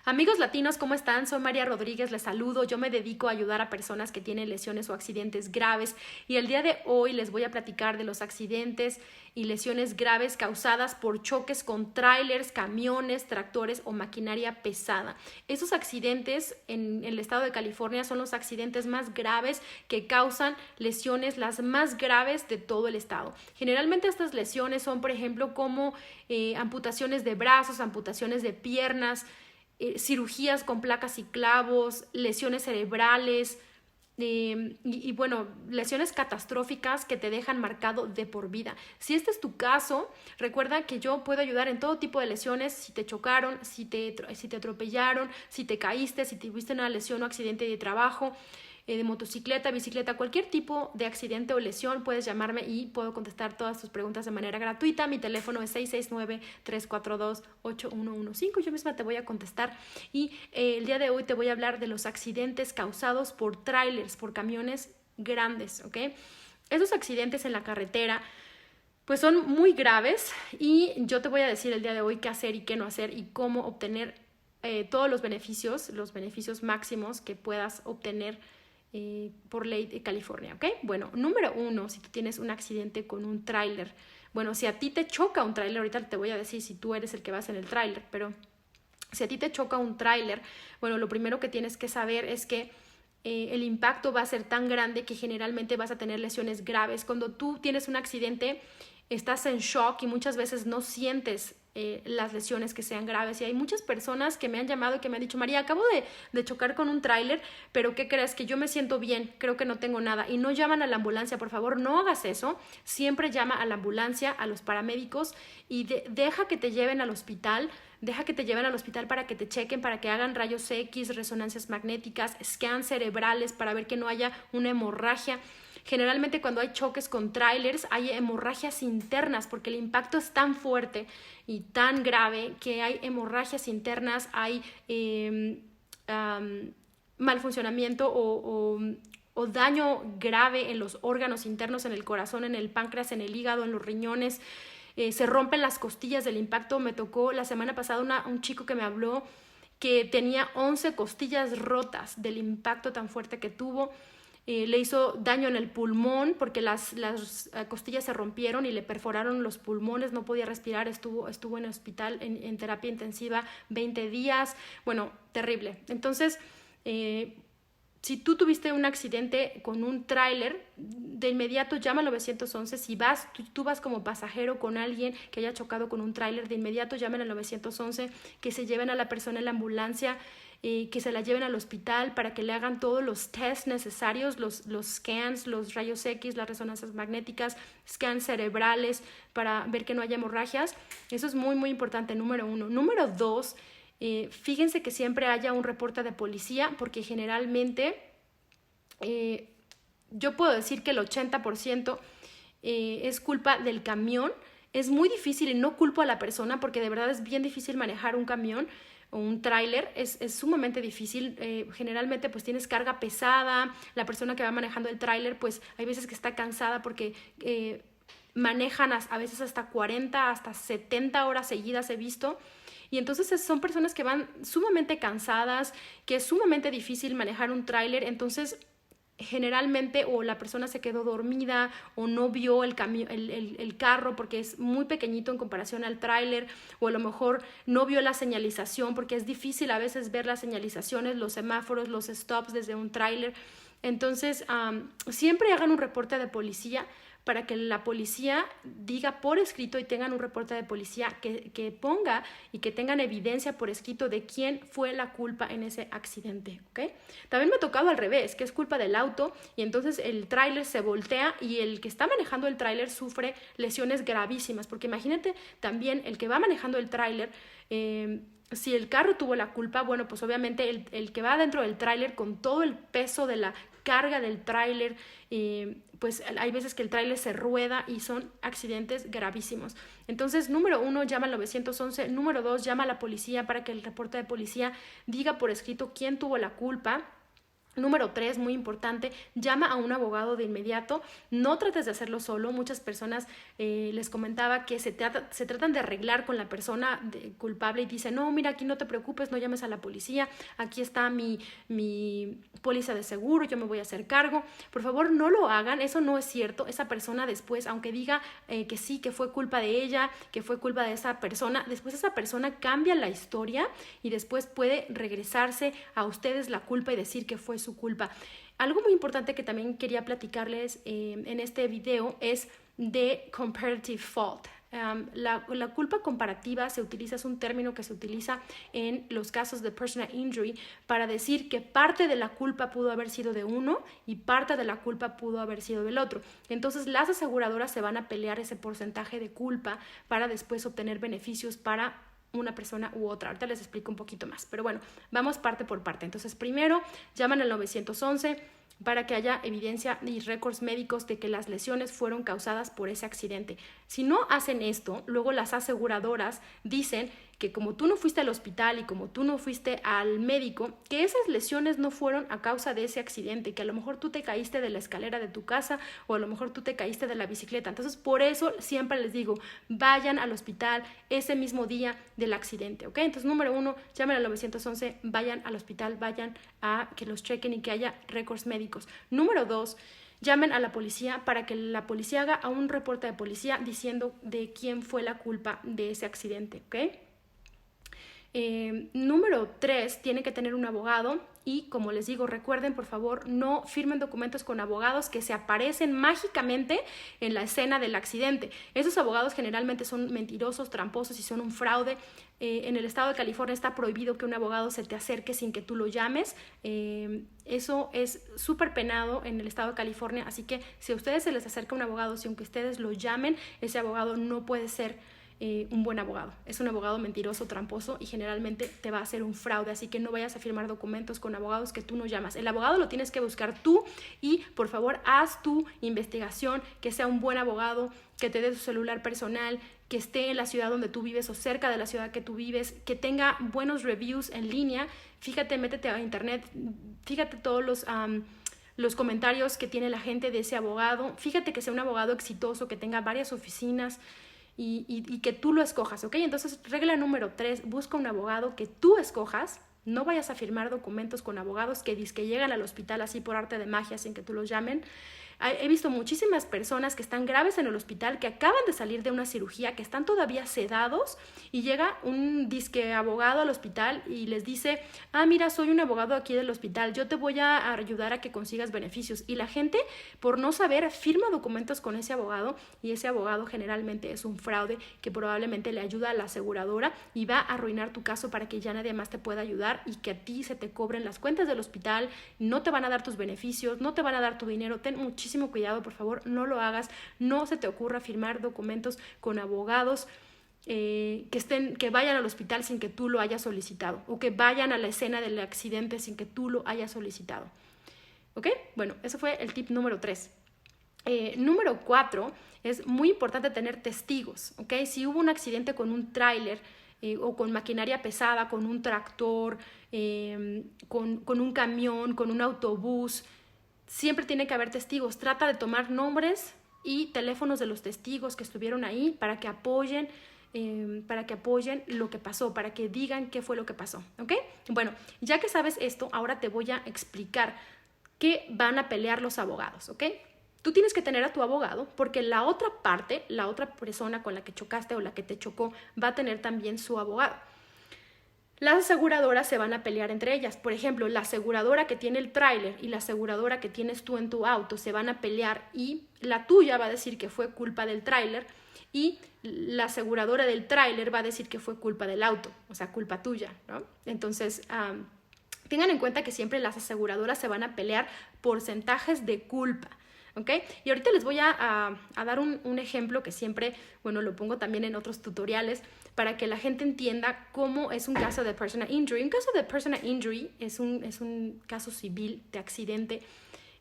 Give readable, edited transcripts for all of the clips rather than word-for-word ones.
Amigos latinos, ¿cómo están? Soy María Rodríguez, les saludo. Yo me dedico a ayudar a personas que tienen lesiones o accidentes graves y el día de hoy les voy a platicar de los accidentes y lesiones graves causadas por choques con tráilers, camiones, tractores o maquinaria pesada. Esos accidentes en el estado de California son los accidentes más graves que causan lesiones, las más graves de todo el estado. Generalmente estas lesiones son, por ejemplo, como amputaciones de brazos, amputaciones de piernas, cirugías con placas y clavos, lesiones cerebrales bueno, lesiones catastróficas que te dejan marcado de por vida. Si este es tu caso, recuerda que yo puedo ayudar en todo tipo de lesiones. Si te chocaron, si te atropellaron, si te caíste, si tuviste una lesión o accidente de trabajo, de motocicleta, bicicleta, cualquier tipo de accidente o lesión, puedes llamarme y puedo contestar todas tus preguntas de manera gratuita. Mi teléfono es 669-342-8115. Yo misma te voy a contestar y el día de hoy te voy a hablar de los accidentes causados por trailers, por camiones grandes, ¿ok? Esos accidentes en la carretera pues son muy graves y yo te voy a decir el día de hoy qué hacer y qué no hacer y cómo obtener todos los beneficios máximos que puedas obtener por ley de California, ¿ok? Bueno, número 1, si tú tienes un accidente con un tráiler, bueno, si a ti te choca un tráiler, ahorita te voy a decir si tú eres el que vas en el tráiler, pero si a ti te choca un tráiler, bueno, lo primero que tienes que saber es que el impacto va a ser tan grande que generalmente vas a tener lesiones graves. Cuando tú tienes un accidente, estás en shock y muchas veces no sientes las lesiones que sean graves. Y hay muchas personas que me han llamado y que me han dicho, María, acabo de chocar con un tráiler, pero ¿qué crees? Que yo me siento bien, creo que no tengo nada. Y no llaman a la ambulancia, por favor, no hagas eso. Siempre llama a la ambulancia, a los paramédicos y deja que te lleven al hospital. Deja que te lleven al hospital para que te chequen, para que hagan rayos X, resonancias magnéticas, scans cerebrales para ver que no haya una hemorragia. Generalmente cuando hay choques con trailers hay hemorragias internas porque el impacto es tan fuerte y tan grave que hay hemorragias internas, hay mal funcionamiento o daño grave en los órganos internos, en el corazón, en el páncreas, en el hígado, en los riñones. Se rompen las costillas del impacto. Me tocó la semana pasada un chico que me habló que tenía 11 costillas rotas del impacto tan fuerte que tuvo. Le hizo daño en el pulmón porque las costillas se rompieron y le perforaron los pulmones, no podía respirar, estuvo en el hospital en terapia intensiva 20 días, bueno, terrible. Entonces, si tú tuviste un accidente con un tráiler, de inmediato llama al 911. Si tú vas como pasajero con alguien que haya chocado con un tráiler, de inmediato llamen al 911, que se lleven a la persona en la ambulancia, que se la lleven al hospital para que le hagan todos los tests necesarios, los scans, los rayos X, las resonancias magnéticas, scans cerebrales para ver que no haya hemorragias. Eso es muy, muy importante, número 1. Número 2, fíjense que siempre haya un reporte de policía porque generalmente yo puedo decir que el 80% es culpa del camión. Es muy difícil y no culpo a la persona porque de verdad es bien difícil manejar un camión o un tráiler, es sumamente difícil. Generalmente pues tienes carga pesada, la persona que va manejando el tráiler pues hay veces que está cansada porque manejan a veces hasta 40, hasta 70 horas seguidas he visto. Y entonces son personas que van sumamente cansadas, que es sumamente difícil manejar un tráiler. Entonces generalmente o la persona se quedó dormida o no vio el carro porque es muy pequeñito en comparación al tráiler, o a lo mejor no vio la señalización porque es difícil a veces ver las señalizaciones, los semáforos, los stops desde un tráiler. Entonces siempre hagan un reporte de policía para que la policía diga por escrito y tengan un reporte de policía que ponga y que tengan evidencia por escrito de quién fue la culpa en ese accidente, ¿ok? También me ha tocado al revés, que es culpa del auto y entonces el tráiler se voltea y el que está manejando el tráiler sufre lesiones gravísimas, porque imagínate también el que va manejando el tráiler, si el carro tuvo la culpa, bueno, pues obviamente el que va dentro del tráiler con todo el peso de la carga del tráiler, pues hay veces que el tráiler se rueda y son accidentes gravísimos. Entonces, número 1, llama al 911. Número 2, llama a la policía para que el reporte de policía diga por escrito quién tuvo la culpa. Número 3, muy importante, llama a un abogado de inmediato, no trates de hacerlo solo. Muchas personas les comentaba que se tratan de arreglar con la persona culpable y dicen, no, mira, aquí no te preocupes, no llames a la policía, aquí está mi póliza de seguro, yo me voy a hacer cargo. Por favor, no lo hagan, eso no es cierto. Esa persona después, aunque diga que sí, que fue culpa de ella, que fue culpa de esa persona, después esa persona cambia la historia y después puede regresarse a ustedes la culpa y decir que fue su culpa. Algo muy importante que también quería platicarles en este video es de comparative fault. La culpa comparativa es un término que se utiliza en los casos de personal injury para decir que parte de la culpa pudo haber sido de uno y parte de la culpa pudo haber sido del otro. Entonces las aseguradoras se van a pelear ese porcentaje de culpa para después obtener beneficios para una persona u otra. Ahorita les explico un poquito más, pero bueno, vamos parte por parte. Entonces, primero, llaman al 911 para que haya evidencia y récords médicos de que las lesiones fueron causadas por ese accidente. Si no hacen esto, luego las aseguradoras dicen que como tú no fuiste al hospital y como tú no fuiste al médico, que esas lesiones no fueron a causa de ese accidente, que a lo mejor tú te caíste de la escalera de tu casa o a lo mejor tú te caíste de la bicicleta. Entonces, por eso siempre les digo, vayan al hospital ese mismo día del accidente, ¿ok? Entonces, número 1, llamen al 911, vayan al hospital, vayan a que los chequen y que haya récords médicos. Número 2, llamen a la policía para que la policía haga un reporte de policía diciendo de quién fue la culpa de ese accidente, ¿ok? Número 3, tiene que tener un abogado y, como les digo, recuerden, por favor, no firmen documentos con abogados que se aparecen mágicamente en la escena del accidente. Esos abogados generalmente son mentirosos, tramposos y son un fraude. En el estado de California está prohibido que un abogado se te acerque sin que tú lo llames. Eso es súper penado en el estado de California, así que si a ustedes se les acerca un abogado, si aunque ustedes lo llamen, ese abogado no puede ser un buen abogado. Es un abogado mentiroso, tramposo y generalmente te va a hacer un fraude, así que no vayas a firmar documentos con abogados que tú no llamas. El abogado lo tienes que buscar tú y por favor haz tu investigación, que sea un buen abogado, que te dé tu celular personal, que esté en la ciudad donde tú vives o cerca de la ciudad que tú vives, que tenga buenos reviews en línea. Fíjate, métete a internet, fíjate todos los comentarios que tiene la gente de ese abogado. Fíjate que sea un abogado exitoso, que tenga varias oficinas y que tú lo escojas, ¿ok? Entonces, regla número 3, busca un abogado que tú escojas. No vayas a firmar documentos con abogados que llegan al hospital así por arte de magia sin que tú los llamen. He visto muchísimas personas que están graves en el hospital, que acaban de salir de una cirugía, que están todavía sedados y llega un disque abogado al hospital y les dice, mira, soy un abogado aquí del hospital, yo te voy a ayudar a que consigas beneficios. Y la gente, por no saber, firma documentos con ese abogado y ese abogado generalmente es un fraude que probablemente le ayuda a la aseguradora y va a arruinar tu caso para que ya nadie más te pueda ayudar y que a ti se te cobren las cuentas del hospital, no te van a dar tus beneficios, no te van a dar tu dinero. Ten muchísimo cuidado, por favor, no lo hagas. No se te ocurra firmar documentos con abogados que vayan al hospital sin que tú lo hayas solicitado o que vayan a la escena del accidente sin que tú lo hayas solicitado. ¿Ok? Bueno, eso fue el tip número 3. Número 4, es muy importante tener testigos, ¿ok? Si hubo un accidente con un tráiler o con maquinaria pesada, con un tractor, con un camión, con un autobús, siempre tiene que haber testigos. Trata de tomar nombres y teléfonos de los testigos que estuvieron ahí para que apoyen lo que pasó, para que digan qué fue lo que pasó, ¿ok? Bueno, ya que sabes esto, ahora te voy a explicar qué van a pelear los abogados, ¿ok? Tú tienes que tener a tu abogado porque la otra parte, la otra persona con la que chocaste o la que te chocó, va a tener también su abogado. Las aseguradoras se van a pelear entre ellas. Por ejemplo, la aseguradora que tiene el tráiler y la aseguradora que tienes tú en tu auto se van a pelear y la tuya va a decir que fue culpa del tráiler y la aseguradora del tráiler va a decir que fue culpa del auto, o sea, culpa tuya, ¿no? Entonces, tengan en cuenta que siempre las aseguradoras se van a pelear porcentajes de culpa. ¿Ok? Y ahorita les voy a dar un ejemplo que siempre, bueno, lo pongo también en otros tutoriales para que la gente entienda cómo es un caso de personal injury. Un caso de personal injury es un caso civil de accidente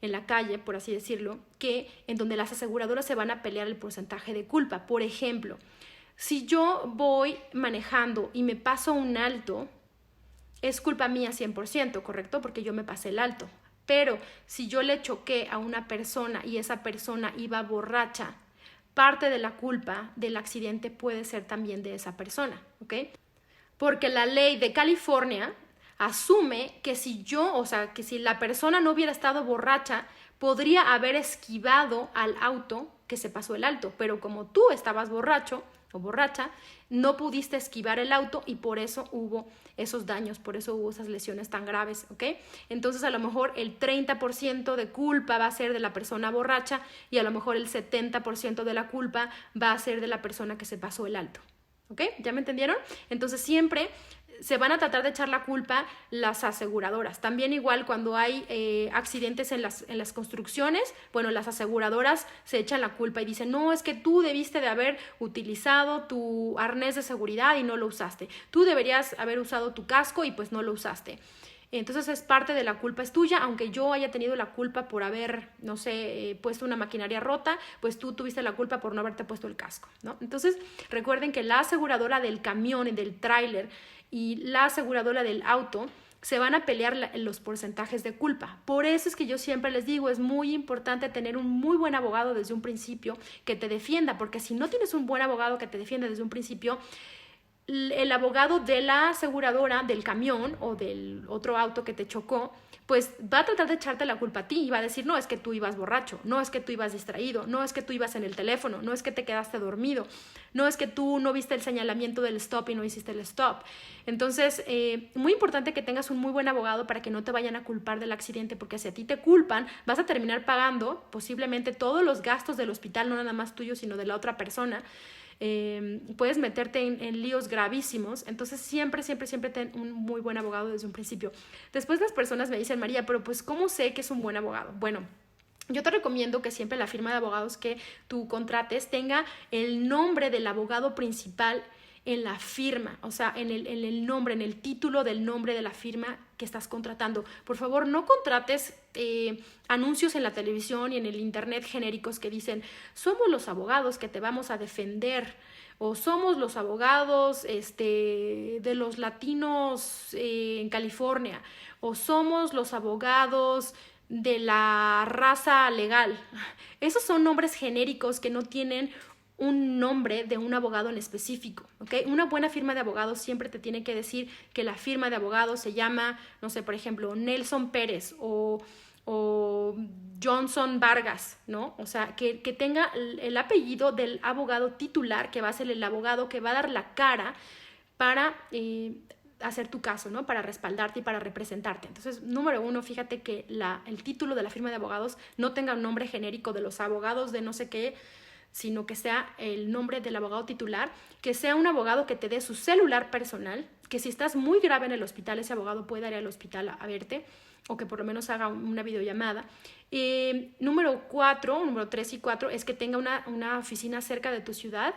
en la calle, por así decirlo, en donde las aseguradoras se van a pelear el porcentaje de culpa. Por ejemplo, si yo voy manejando y me paso un alto, es culpa mía 100%, ¿correcto? Porque yo me pasé el alto. Pero si yo le choqué a una persona y esa persona iba borracha, parte de la culpa del accidente puede ser también de esa persona, ¿ok? Porque la ley de California asume que que si la persona no hubiera estado borracha, podría haber esquivado al auto que se pasó el alto, pero como tú estabas borracho o borracha, no pudiste esquivar el auto y por eso hubo esos daños, por eso hubo esas lesiones tan graves, ¿ok? Entonces a lo mejor el 30% de culpa va a ser de la persona borracha y a lo mejor el 70% de la culpa va a ser de la persona que se pasó el alto, ¿ok? ¿Ya me entendieron? Entonces siempre se van a tratar de echar la culpa las aseguradoras. También igual cuando hay accidentes en las construcciones, bueno, las aseguradoras se echan la culpa y dicen, no, es que tú debiste de haber utilizado tu arnés de seguridad y no lo usaste. Tú deberías haber usado tu casco y pues no lo usaste. Entonces es parte de la culpa es tuya, aunque yo haya tenido la culpa por haber, no sé, puesto una maquinaria rota, pues tú tuviste la culpa por no haberte puesto el casco, ¿no? Entonces recuerden que la aseguradora del camión y del tráiler y la aseguradora del auto se van a pelear los porcentajes de culpa. Por eso es que yo siempre les digo, es muy importante tener un muy buen abogado desde un principio que te defienda, porque si no tienes un buen abogado que te defienda desde un principio, el abogado de la aseguradora del camión o del otro auto que te chocó, pues va a tratar de echarte la culpa a ti y va a decir, no, es que tú ibas borracho, no es que tú ibas distraído, no es que tú ibas en el teléfono, no es que te quedaste dormido, no es que tú no viste el señalamiento del stop y no hiciste el stop. Entonces, muy importante que tengas un muy buen abogado para que no te vayan a culpar del accidente, porque si a ti te culpan, vas a terminar pagando posiblemente todos los gastos del hospital, no nada más tuyo, sino de la otra persona. Puedes meterte en líos gravísimos. Entonces siempre ten un muy buen abogado desde un principio. Después las personas me dicen, María, pero pues ¿cómo sé que es un buen abogado? Bueno, yo te recomiendo que siempre la firma de abogados que tú contrates tenga el nombre del abogado principal en la firma, o sea, en el nombre, en el título del nombre de la firma que estás contratando. Por favor, no contrates anuncios en la televisión y en el internet genéricos que dicen, somos los abogados que te vamos a defender, o somos los abogados de los latinos en California, o somos los abogados de la raza legal. Esos son nombres genéricos que no tienen un nombre de un abogado en específico, ¿ok? Una buena firma de abogados siempre te tiene que decir que la firma de abogados se llama, no sé, por ejemplo, Nelson Pérez o Johnson Vargas, ¿no? O sea, que tenga el apellido del abogado titular, que va a ser el abogado que va a dar la cara para hacer tu caso, ¿no? Para respaldarte y para representarte. Entonces, número uno, fíjate que el título de la firma de abogados no tenga un nombre genérico de los abogados de no sé qué, sino que sea el nombre del abogado titular, que sea un abogado que te dé su celular personal, que si estás muy grave en el hospital, ese abogado pueda ir al hospital a verte, o que por lo menos haga una videollamada. Número 3 y 4 es que tenga una oficina cerca de tu ciudad.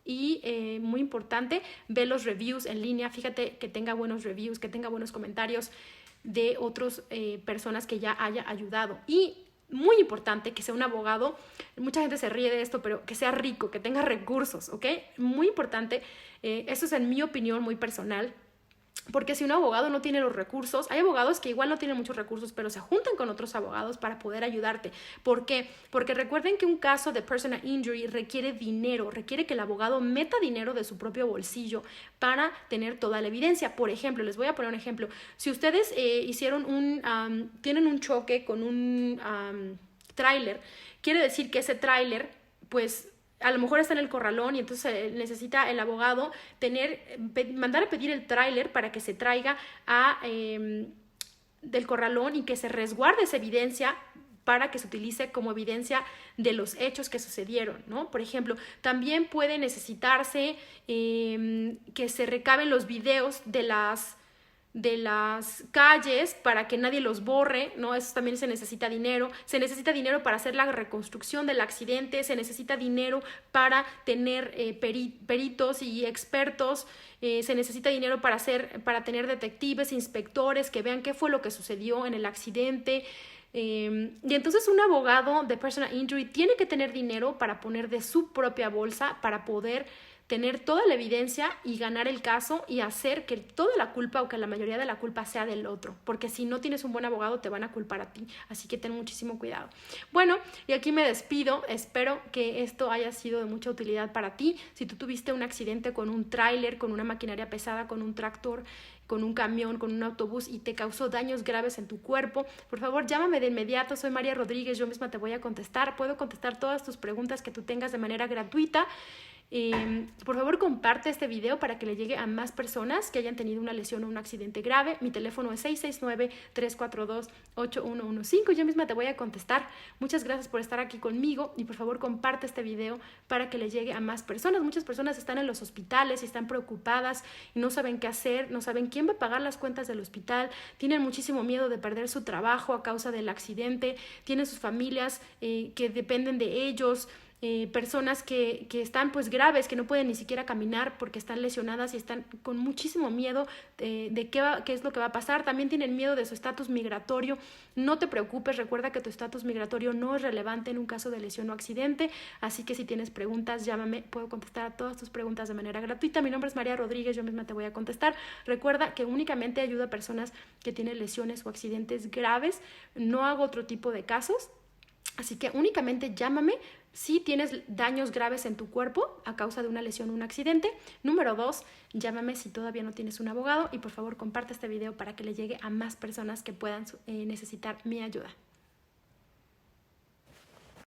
Y muy importante, ve los reviews en línea, fíjate que tenga buenos reviews, que tenga buenos comentarios de otras personas que ya haya ayudado. Y muy importante que sea un abogado, mucha gente se ríe de esto, pero que sea rico, que tenga recursos, ¿ok? Muy importante, esto es en mi opinión muy personal, porque si un abogado no tiene los recursos, hay abogados que igual no tienen muchos recursos, pero se juntan con otros abogados para poder ayudarte. ¿Por qué? Porque recuerden que un caso de personal injury requiere dinero, requiere que el abogado meta dinero de su propio bolsillo para tener toda la evidencia. Por ejemplo, les voy a poner un ejemplo. Si ustedes tienen un choque con un tráiler, quiere decir que ese tráiler, pues, a lo mejor está en el corralón y entonces necesita el abogado mandar a pedir el tráiler para que se traiga del corralón y que se resguarde esa evidencia para que se utilice como evidencia de los hechos que sucedieron, ¿no? Por ejemplo, también puede necesitarse que se recaben los videos de las calles para que nadie los borre, ¿no? Eso también se necesita dinero para hacer la reconstrucción del accidente, se necesita dinero para tener peritos y expertos, se necesita dinero para tener detectives, inspectores que vean qué fue lo que sucedió en el accidente. Y entonces un abogado de personal injury tiene que tener dinero para poner de su propia bolsa para poder tener toda la evidencia y ganar el caso y hacer que toda la culpa o que la mayoría de la culpa sea del otro, porque si no tienes un buen abogado te van a culpar a ti, así que ten muchísimo cuidado. Bueno, y aquí me despido, espero que esto haya sido de mucha utilidad para ti. Si tú tuviste un accidente con un tráiler, con una maquinaria pesada, con un tractor, con un camión, con un autobús y te causó daños graves en tu cuerpo, por favor llámame de inmediato, soy María Rodríguez, yo misma te voy a contestar, puedo contestar todas tus preguntas que tú tengas de manera gratuita. Por favor comparte este video para que le llegue a más personas que hayan tenido una lesión o un accidente grave. Mi teléfono es 669-342-8115. Yo misma te voy a contestar. Muchas gracias por estar aquí conmigo y por favor comparte este video para que le llegue a más personas. Muchas personas están en los hospitales y están preocupadas y no saben qué hacer, no saben quién va a pagar las cuentas del hospital, tienen muchísimo miedo de perder su trabajo a causa del accidente, tienen sus familias que dependen de ellos. Personas que están pues graves, que no pueden ni siquiera caminar porque están lesionadas y están con muchísimo miedo de qué es lo que va a pasar. También tienen miedo de su estatus migratorio. No te preocupes, recuerda que tu estatus migratorio no es relevante en un caso de lesión o accidente, así que si tienes preguntas, llámame, puedo contestar a todas tus preguntas de manera gratuita. Mi nombre es María Rodríguez, yo misma te voy a contestar. Recuerda que únicamente ayudo a personas que tienen lesiones o accidentes graves, no hago otro tipo de casos. Así que únicamente llámame si tienes daños graves en tu cuerpo a causa de una lesión o un accidente. Número 2, llámame si todavía no tienes un abogado y por favor comparte este video para que le llegue a más personas que puedan necesitar mi ayuda.